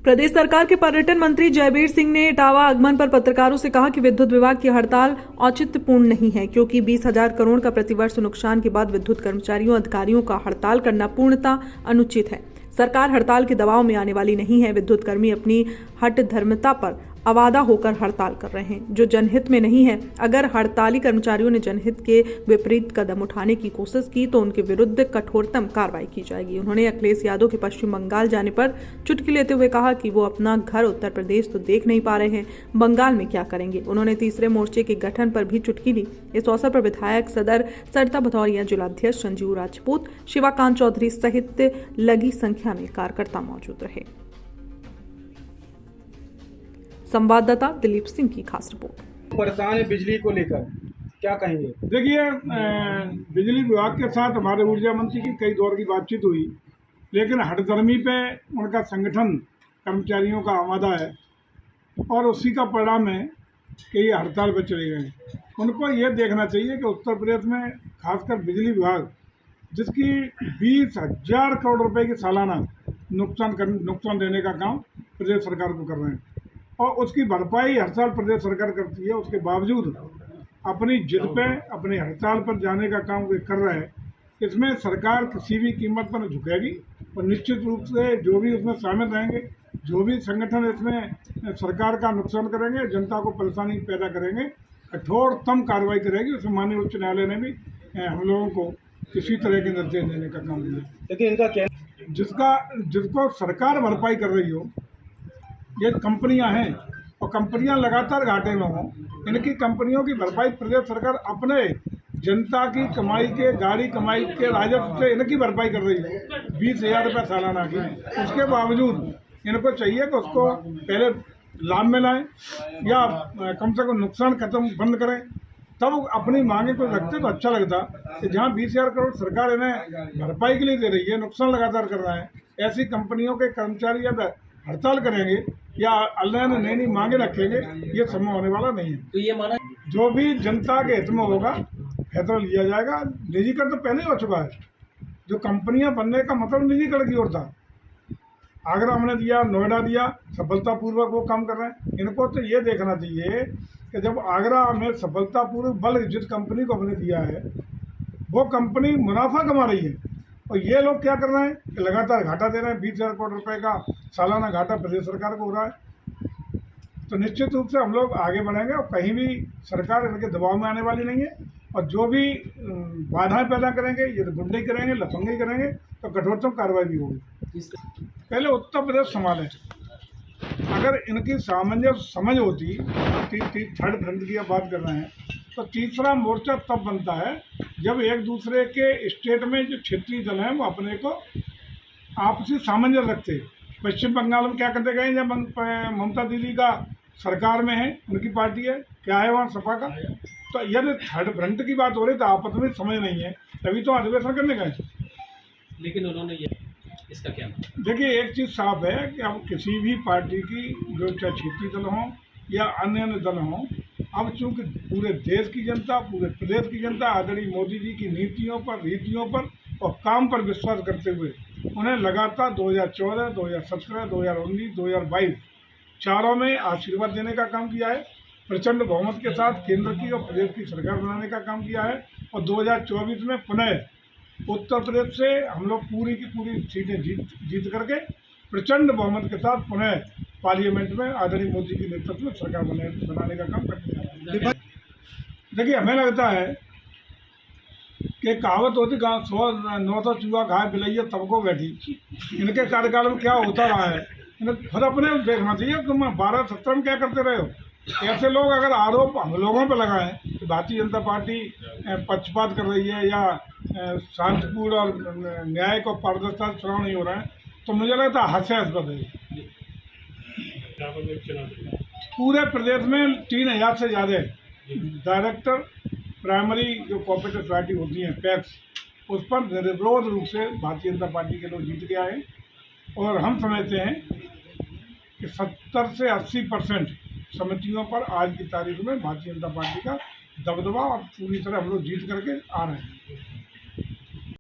प्रदेश सरकार के पर्यटन मंत्री जयवीर सिंह ने इटावा आगमन पर पत्रकारों से कहा कि विद्युत विभाग की हड़ताल औचित्यपूर्ण नहीं है, क्योंकि 20,000 करोड़ का प्रतिवर्ष नुकसान के बाद विद्युत कर्मचारियों अधिकारियों का हड़ताल करना पूर्णतः अनुचित है। सरकार हड़ताल के दबाव में आने वाली नहीं है। विद्युत कर्मी अपनी हठधर्मिता पर आवादा होकर हड़ताल कर रहे हैं, जो जनहित में नहीं है। अगर हड़ताली कर्मचारियों ने जनहित के विपरीत कदम उठाने की कोशिश की तो उनके विरुद्ध कठोरतम कार्रवाई की जाएगी। उन्होंने अखिलेश यादव के पश्चिम बंगाल जाने पर चुटकी लेते हुए कहा कि वो अपना घर उत्तर प्रदेश तो देख नहीं पा रहे हैं, बंगाल में क्या करेंगे। उन्होंने तीसरे मोर्चे के गठन पर भी चुटकी ली। इस अवसर पर विधायक सदर सरिता भदौरिया, जिलाध्यक्ष संजीव राजपूत, शिवाकांत चौधरी सहित लगी संख्या में कार्यकर्ता मौजूद रहे। संवाददाता दिलीप सिंह की खास रिपोर्ट। परेशान है बिजली को लेकर, क्या कहेंगे? देखिए, बिजली विभाग के साथ हमारे ऊर्जा मंत्री की कई दौर की बातचीत हुई, लेकिन हठधर्मी पे उनका संगठन कर्मचारियों का आमादा है और उसी का परिणाम है कि ये हड़ताल पर चले गए। उनको ये देखना चाहिए कि उत्तर प्रदेश में खासकर बिजली विभाग, जिसकी 20,000 करोड़ रुपए की सालाना नुकसान देने का काम प्रदेश सरकार को कर रहे हैं और उसकी भरपाई हर साल प्रदेश सरकार करती है। उसके बावजूद अपनी जिद पे, अपनी हड़ताल पर जाने का काम वे कर रहे हैं। इसमें सरकार किसी भी कीमत पर झुकेगी और निश्चित रूप से जो भी उसमें शामिल रहेंगे, जो भी संगठन इसमें सरकार का नुकसान करेंगे, जनता को परेशानी पैदा करेंगे, कठोरतम कार्रवाई करेगी। उसमें माननीय उच्च न्यायालय ने भी हम लोगों को किसी तरह के निर्देश देने का काम दिया। लेकिन इनका क्या, जिसको सरकार भरपाई कर रही हो, ये कंपनियां हैं और कंपनियां लगातार घाटे में हों, इनकी कंपनियों की भरपाई प्रदेश सरकार अपने जनता की कमाई के, गाड़ी कमाई के राजस्व से इनकी भरपाई कर रही है 20,000 रुपये सालाना की। उसके बावजूद इनको चाहिए कि उसको पहले लाभ में लाएं या कम से कम नुकसान खत्म बंद करें, तब अपनी मांगे को रखते तो अच्छा लगता। कि जहाँ 20,000 करोड़ सरकार इन्हें भरपाई के लिए दे रही है, नुकसान लगातार कर रहा है, ऐसी कंपनियों के कर्मचारी या हड़ताल करेंगे या अल्लाह ने नई नई मांगे रखेंगे, ये संभव होने वाला नहीं है। तो ये माना जो भी जनता के हित में होगा फैसला लिया जाएगा। निजीकरण तो पहले ही हो चुका है। जो कंपनियां बनने का मतलब निजीकरण की ओर था। आगरा हमने दिया, नोएडा दिया, सफलतापूर्वक वो काम कर रहे हैं। इनको तो ये देखना चाहिए कि जब आगरा में सफलतापूर्वक बल्क जिस कंपनी को हमने दिया है, वो कंपनी मुनाफा कमा रही है और ये लोग क्या कर रहे हैं कि लगातार घाटा दे रहे हैं। 20,000 करोड़ रुपए का सालाना घाटा प्रदेश सरकार को हो रहा है। तो निश्चित रूप से हम लोग आगे बढ़ेंगे और कहीं भी सरकार इनके दबाव में आने वाली नहीं है। और जो भी बाधाएं पैदा करेंगे, ये गुंडे करेंगे, लफंगे करेंगे, तो कठोरतम कार्रवाई भी होगी। पहले उत्तर प्रदेश संभालें। अगर इनकी सामंजस्य समझ होती, थर्ड फ्रंट की बात कर रहे हैं, तो तीसरा मोर्चा तब बनता है जब एक दूसरे के स्टेट में जो क्षेत्रीय दल हैं वो अपने को आपसी सामंजस्य रखते। पश्चिम बंगाल में क्या करते गए, जब ममता दीदी का सरकार में है, उनकी पार्टी है, क्या है वहाँ सपा का, तो यदि थर्ड फ्रंट की बात हो रही तो आपस में समझ नहीं है, तभी तो अधिवेशन करने गए। लेकिन उन्होंने ये इसका क्या, देखिए, एक चीज़ साफ है कि अब किसी भी पार्टी की, जो चाहे क्षेत्रीय दल हों या अन्य दल हों, अब चूँकि पूरे देश की जनता, पूरे प्रदेश की जनता आदरणीय मोदी जी की नीतियों पर, रीतियों पर और काम पर विश्वास करते हुए उन्हें लगातार 2014, 2017, 2019, 2022 चारों में आशीर्वाद देने का काम किया है। प्रचंड बहुमत के साथ केंद्र की और प्रदेश की सरकार बनाने का काम किया है और 2024 में पुनः उत्तर प्रदेश से हम लोग पूरी की पूरी सीटें जीत करके प्रचंड बहुमत के साथ पुनः पार्लियामेंट में आदरणीय मोदी के नेतृत्व में सरकार बनाने का काम करते हैं। देखिए, हमें लगता है कि कहावत होती, गाँव 900 चूहा घाय बिलैया सबको बैठी। इनके कार्यकाल में क्या होता रहा है, इन्हें खुद अपने देखना चाहिए। तुम 12-17 में क्या करते रहे हो। ऐसे लोग अगर आरोप हम लोगों पर लगाएं कि भारतीय जनता पार्टी पक्षपात कर रही है या शांतिपूर्ण और न्याय को पारदर्शिता से चुनाव नहीं हो रहा है, तो मुझे लगता है हास्यास्पद है। पूरे प्रदेश में 3,000 से ज़्यादा डायरेक्टर प्राइमरी जो कोऑपरेटिव सोसाइटी होती हैं, पैक्स, उस पर निर्विरोध रूप से भारतीय जनता पार्टी के लोग जीत के आए और हम समझते हैं कि 70 से 80% समितियों पर आज की तारीख में भारतीय जनता पार्टी का दबदबा और पूरी तरह हम लोग जीत करके आ रहे हैं।